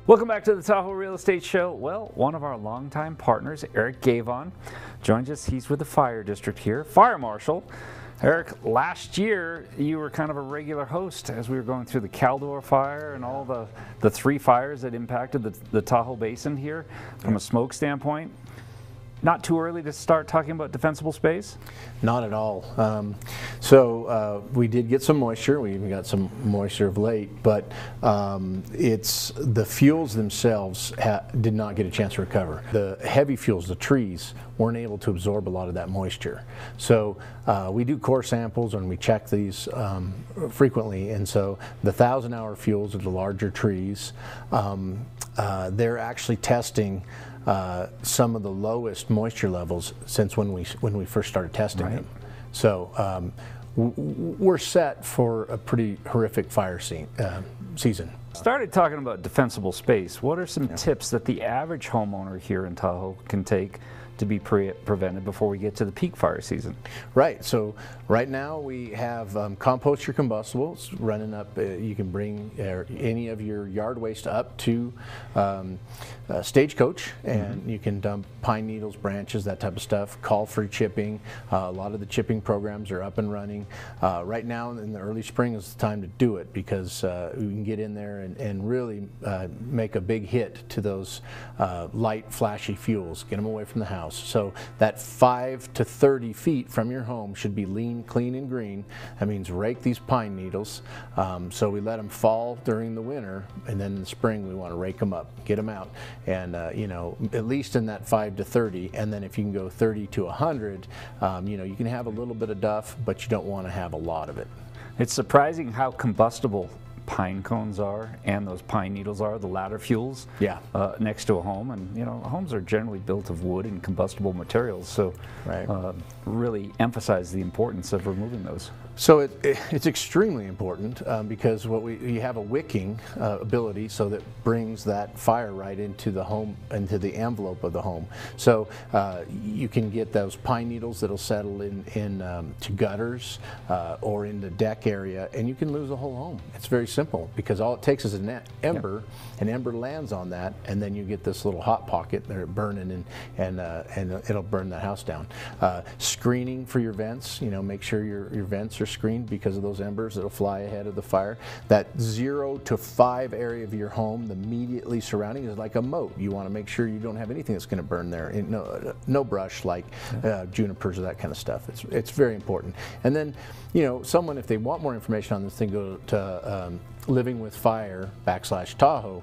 Welcome back to the Tahoe Real Estate Show. Well, one of our longtime partners, Eric Guevin, joins us. He's with the fire district here, fire marshal. Eric, last year you were kind of a regular host as we were going through the Caldor fire and all the three fires that impacted the Tahoe Basin here from a smoke standpoint. Not too early to start talking about defensible space? Not at all. We did get some moisture. We even got some moisture of late, but it's the fuels themselves did not get a chance to recover. The heavy fuels, the trees, weren't able to absorb a lot of that moisture. So we do core samples and we check these frequently, and so the 1,000-hour fuels of the larger trees, they're actually testing some of the lowest moisture levels since when we first started testing them. So we're set for a pretty horrific fire season. Started talking about defensible space. What are some tips that the average homeowner here in Tahoe can take to be prevented before we get to the peak fire season? Right. So right now we have compost your combustibles running up. You can bring any of your yard waste up to Stagecoach, and you can dump pine needles, branches, that type of stuff. Call for chipping. A lot of the chipping programs are up and running. Right now in the early spring is the time to do it, because we can get in there and really make a big hit to those light, flashy fuels. Get them away from the house. So that 5 to 30 feet from your home should be lean, clean, and green. That means rake these pine needles. So we let them fall during the winter, and then in the spring we want to rake them up, get them out, and you know, at least in that 5 to 30. And then if you can go 30 to 100, you know, you can have a little bit of duff, but you don't want to have a lot of it. It's surprising how combustible pine cones are and those pine needles are, the ladder fuels, next to a home. And you know, homes are generally built of wood and combustible materials, so really emphasize the importance of removing those. So it's extremely important because you have a wicking ability, so that brings that fire right into the home, into the envelope of the home. So you can get those pine needles that'll settle in to gutters or in the deck area, and you can lose the whole home. It's very simple, because all it takes is an ember. An ember lands on that, and then you get this little hot pocket there burning, and it'll burn the house down. Screening for your vents. You know, make sure your vents are screened because of those embers that'll fly ahead of the fire. That 0 to 5 area of your home, the immediately surrounding, is like a moat. You want to make sure you don't have anything that's going to burn there. No brush like junipers or that kind of stuff. It's very important. And then, you know, someone, if they want more information on this thing, go to Living with Fire /Tahoe,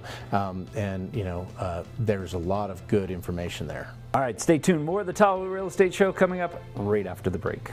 and you know, there's a lot of good information there. All right, stay tuned. More of the Tahoe Real Estate Show coming up right after the break.